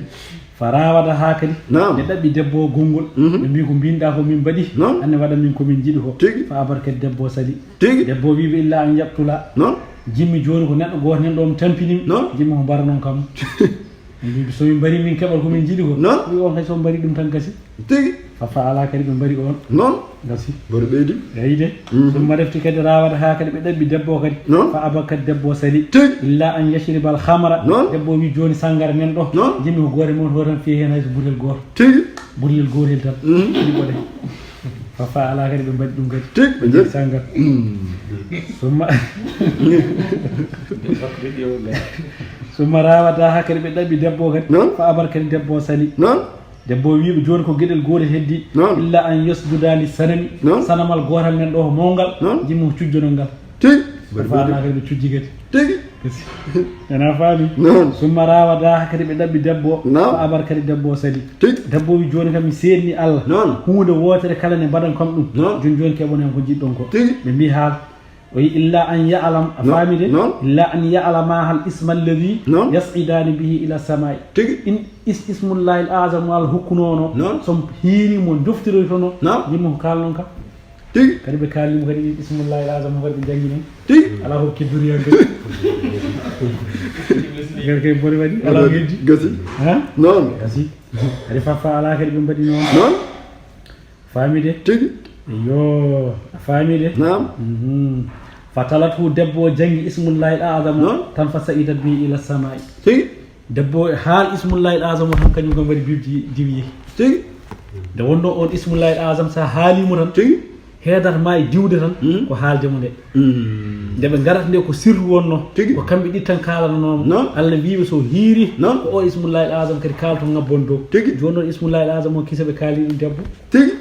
farawada ha kadi ɓe ɗaɓɓi debbo o gongol ɓe mbi ko mbinɗa ko min mbaɗi anne waɗa min komin jiiɗi ko fa abar kadi debbo o sali debbo wiɓe illa an yaɓtula jimmi joni ko neɗɗo goto nan ɗo mi tampinimi jimmi ko mbara noon kam mbiɓe somin mbari min keɓal komin jiiɗi ko wi on kay so mbari ɗum tan gasi tigi fa faala kadi ɓe mbari on gasi bono ɓeydi eyi de summa refti kadi rawata ha kadi ɓe ɗaɓɓi debbo o kadi fa aba kadi debbo o sali illa an yashriba al khamra debbo wi joni sangara men ɗo jimmi ko goore mon to tan fiye hen hayso butel goto tigi butel gotel tan ɗiɓoɗe fa faala kadi ɓe mbaɗi ɗum kadi tigi ɓe jeeyi sangara summa summa rawata ha kadi ɓe ɗaɓɓi debbo o kadi fa abar kadi debbo o sali debbo wiiɓe joni ko gueɗel gotel heddi illa an yasjuda li sanami sanamal gotal men ɗo ko mawgal jimmo cujjonol ngal tigi faala kadi ɓe cujji kadi tigi ena faami summa rawada kadi ɓe ɗaɓɓi debbo fa abar kadi debbo o sali debbo wi joni kam mi seedni Allah hunde wotere kala ne mbaɗan kam ɗum joni joni keɓon hen ko jiɗɗon ko ɓe mbi haal oyi illa an ya'lam famide illa an ya'lama hal isma alladhi yas'idani bihi ila samai in ismullahi al-azam wal huknono som hiiri mo doftiroytono yimmo ko kalnon kam kadi ɓe kaalimo kadi bismillahi al-azam kadi ɓe jangguinen ala ko keddoriyan kadi kay boni waɗi ala heddi gasi non gasi kadi fafa ala kadi ɓe mbaɗi non famide yo famide nam fatalatu debbo jangi ismullahi al-azam tan fa sa'idat bi ila samai debbo haal ismullahi al-azam tan kañum kam waɗi bibji diwi nde wonno on ismullahi al-azam sa haalimo tan heedata ma e diwde tan ko haalde mo nde nde ɓe garata nde ko sirru wonno ko kamɓe ɗi tan kaalanoma Allah wiɓe so hiiri ko o ismullahi al-azam kadi kalto ngabbon dow joni noon ismullahi al-azam o kisa ɓe kaali ɗum debbo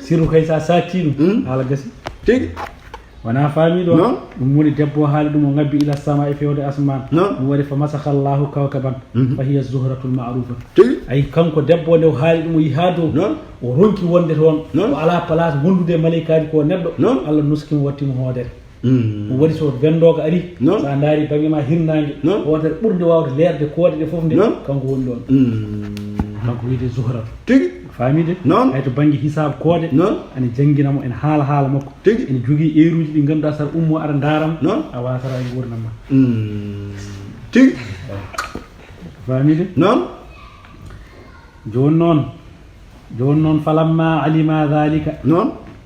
sirru kay sa satti ɗum haala gasi wona faami ɗo ɗum woni debbo haali ɗum o ngabbi ila sama e fewde asman ɗum waɗi fa masakha llahu kawkaban fa hiya zuhratul ma'rufa ay kanko debbo nde haali ɗum o yi ha dow o ronki wonde toon o ala place wondude malaikaji ko neɗɗo Allah nuskimo wattimo hoodere ɗum waɗi so wendoga ari sa daari bange ma hirnage hoodere ɓurde wawde leerde koode ɗe foof nde kanko woni ɗon kanko wiyete zuhratu famide ay to bangi hisab koode ene jangginamo en haala makko ene jogui eruji ɗi ganduɗa sara ummo ara daram a wasara e gurdam ma famide joni noon falamma alima dhalika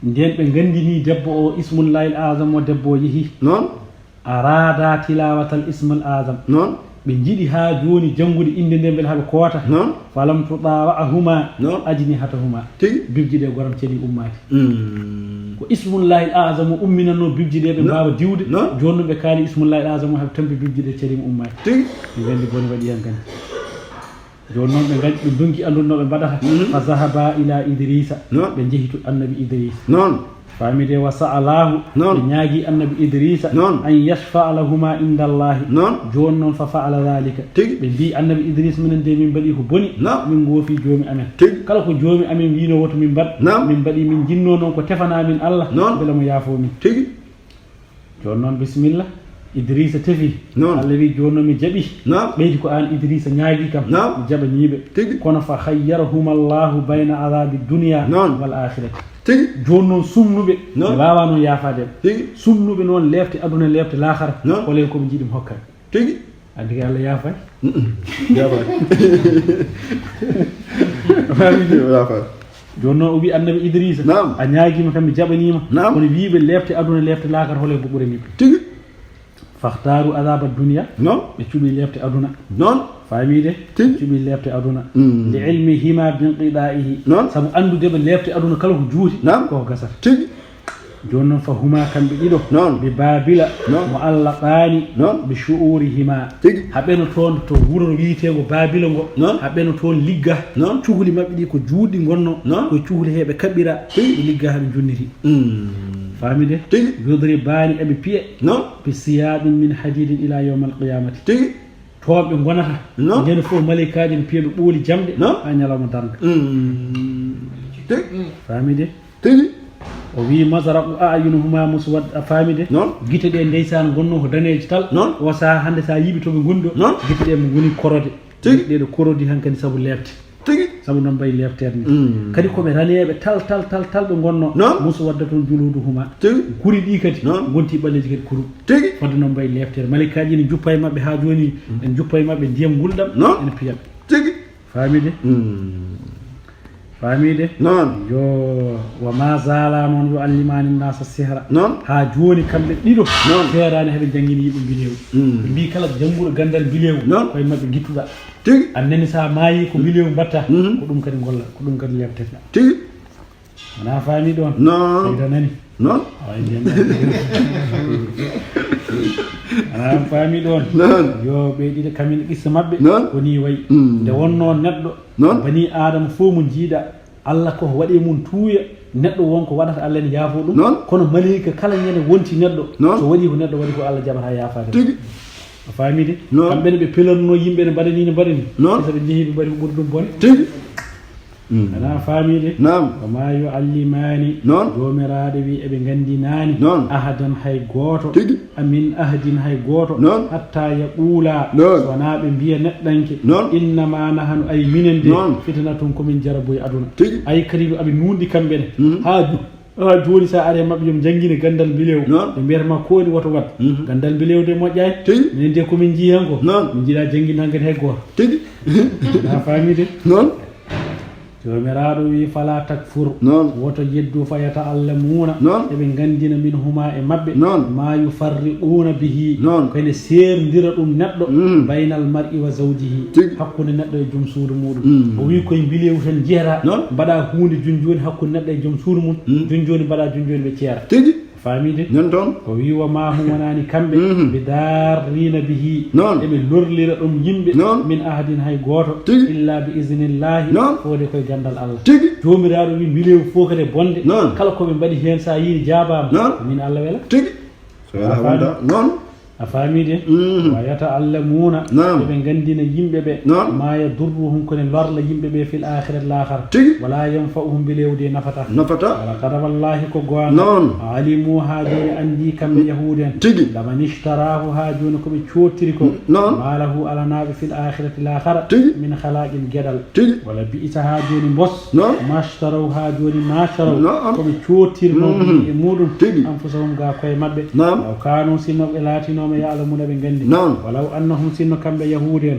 nden ɓe gandini debbo o ismullahi al-azam o debbo yeehi arada tilawatal ismul azam ɓe jiiɗi ha joni janngude inde nde beele haɓe koota falam tudawa'ahuma ajnihatahuma bibji ɗe goram celi ummati ko ismullahi al-azam umminanno bibji ɗe ɓe mbawa diwde joni ɓe kaali ismullahi al-azam haɓe tambi bibji ɗe celima ummati ɓe gandi boni waɗi hen kandi joni noon ɓe gandi ɓe donki andunnoɓe mbaɗata fa zahaba ila idrissa ɓe jeehi to annabi idrissa famide wa sa'alahu ɓe ñaagui annabi idrissa an yashfa'a lahuma inda allahi joni noon fa fa'ala dhalika ɓe mbi annabi idrissa minen de min mbaɗi ko boni min goofi joomi amen kala ko joomi amen wino woto min mbaɗ min mbaɗi min jinno noon ko tefana min Allah beela mo yaafo min joni noon bisimilla idrissa tefi Allah wi joni noon mi jaaɓi ɓeydi ko an idrissa ñaagui kam mi jaɓaniɓe kono fa khayyarahuma allahu bayna adabi dunya wal akhirati joni noon sumnuɓe ɓe wawa noon yaafadeɓe sumnuɓe noon lefte aduna lefte lahara holen koɓe jiiɗi mi hokkani andi ko Allah yaafay joni noon o wi annabi idrissa a ñaaguima kam mi jaɓanima kono wiɓe lefte aduna lefte lahara holen ko ɓuuraniɓe fahtaru adaba dunia ɓe cuɓi lefte aduna famide cuɓi lefte aduna li ilmihima binqida'ihi saabu andudeɓe lefte aduna kala ko juuti koko gasata joni noon fa huma kamɓe ɗiɗo ɓe babila mu'allaqani bi shu'urihima haɓeno toon to wuro wiyetego babila ngo haɓeno toon ligga cuhli mabɓe ɗi ko juuɗɗi gonno koye cuhli heɓe kaɓɓira ɓe ligga haɓe junniti famide yudribani eɓe piye bi siyabin min hadidin ila yawm al-qiyamati toon ɓe gonata nden fof malaikaji ne piye ɓe ɓooli jamɗe ha ñalawma darga famide o wi masraqu a'yunuhuma muswadda famide gite ɗe ndeysan gonno ko daneji tal o sa hande sa yiɓi toɓe gondi ɗo gite ɗe mo goni korode ɗe ɗo korodi hankadi saabu lefte saabu noon mbayi leftere ni kadi koɓe raneɓe tal ɓe gonno muswadda toon juluduhuma guri ɗi kadi gonti ɓalleji kadi kuru fodde noon mbayi leftere malikaji ne juppa e mabɓe ha joni en juppa e mabɓe ndiyam gulɗam ene piyaɓe famide famide yo wa ma zala noon yo allimani nasa sihra ha joni kamɓe ɗiɗo seerani heɓe jangguini yiɓe mbilewu ɓe mbi kala jangguɗo gandal mbilewu koye mabɓe guittuɗa anneni sa maayi ko mbilewu mbatta ko ɗum kadi golla ko ɗum kadi lefteta wona faami ɗon seyda nani ana faami ɗon yo ɓe ɗiɗi kamin qissa mabɓe woni wayi nde wonno neɗɗo bani adama fof mo jiiɗa Allah ko waɗi mum tuuya neɗɗo wonko waɗata Allah ne yaafo ɗum kono malika kala ñande wonti neɗɗo so waɗi ko neɗɗo waɗi ko Allah jaɓata yaafade a faamide kamɓe ne ɓe pelanno yimɓe ne mbaɗani so ɓe jeehi ɓe mbaɗi ko ɓuri ɗum bone ana faamide wama yuallimani jomiraɗo wi eɓe gandinani ahadan hay goto amin ahadin hay goto hatta yaqula wona ɓe mbiya neɗɗanke innama nahanu ay minen de fitna tun komin jaraboye aduna ay kadi aɓe nundi kamɓene ha joni sa are mabbe yom jangine gandal bilew be mbiyatama kooni woto wat gandal bilew de moƴƴani minen de komin jiyan ko min jiiɗa jangguinde hankkadi hay goto tigi a faamide noon jomiraɗo wi fala takfur woto yeddu fa yata'allamuna eɓe gandina min huma e mabɓe ma yufarriquna bihi koyne serdira ɗum neɗɗo baynal mar'i wa zawjihi hakkude neɗɗo e joom suudu muɗum o wi koye mbilewu tan jeera mbaɗa hunde junjoni hakkude neɗɗo e joom suudu mum junjoni mbaɗa junjoni ɓe ceera famide non toon o wi wa ma hum wonani kamɓe ɓe darrina bihi eɓe lorlira ɗum yimɓe min ahadin hay goto illa bi isnillahi fode koye gandal Allah jomiraɗo wi mbilewu fof kadi bonde kala koɓe mbaɗi hen sa yiini jabama min Allah wela so wela wonda noon a faamide wa yata'allamuna ɓe gandina yimɓe ɓe ma yadurruhum kone lorla yimɓe ɓe fil akhirati l'akhara wala yanfa'uhum bilewde nafata wala kada wallahi ko goona alimu ha joni andi kamɓe yahude en laman ishtarahu ha joni koɓe cottiri ko malahu alanaɓe fil akhirati l'akhara min khalaqin gueɗal wala bi'ita ha joni bos mashtaraw ha joni masharaw koɓe cottiri noon e muɗum anfusahum ga koye mabɓe law kanu sinnoɓe laatino يعلمون بغندي ولو انهم سن كم يهودين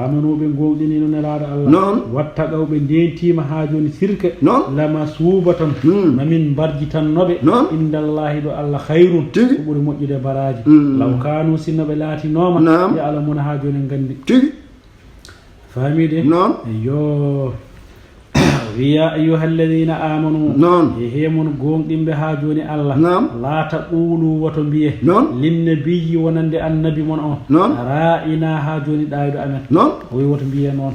امنوا بغودين نلاado Allah wattaqaw be dentima ha joni sirke lama subatan mamin barjitannobe indallahi do Allah khairun ko buri mojjude baraji law kanu sinnobe laatinoma ya'lamuna ha joni gandi famide yo يا أيها الذين آمنوا يهمون قوم دم بهاجوني الله لا تقولوا وتنبيه للنبي ونند النبي من رائنا هاجوني دايد أمن وي وتنبيه نون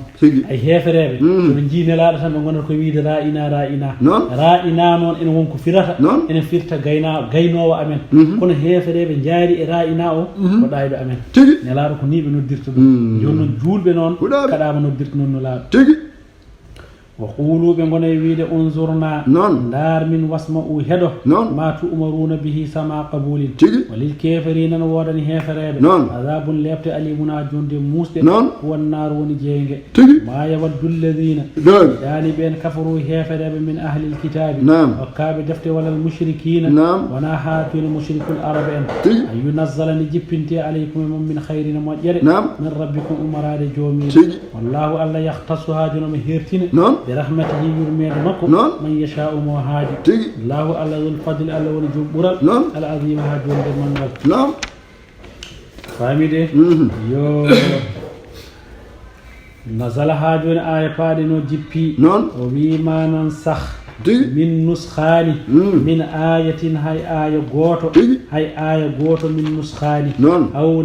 أي هفرب من جينا لا رسم من كويد رائنا نون إن ونكو فرتا إن فرتا غينا وأمن كون هفرب جاري رائنا ودايد أمن نلارو كني بندرت يون جول بنون كلام ندرت نون لا وقولوا بنغنا يويد انظرنا دار من واسمعوا هدو ما تؤمرون به سما قبول وللكافرين نودن هفرebe عذاب ليبت عليمنا جند موسد هو النار ونجينج ما يود الذين يعني بين كفروا هفرebe من اهل الكتاب وكاب دفت ولا المشركين ونا هاتوا المشرك العرب ان ينزل نجبنتي عليكم من خير مجر من ربكم امراء جومي والله الله يختصها جنم هيرتين برحمته يرمي مكو من يشاء موهاجي الله على ذو الفضل على والجبر العظيم هاجون بالمنغل فاميدي يو نزل هاجون آية فادنو جيبي وبي ما ننسخ من نسخاني من آية هاي آية غوتو من نسخاني أو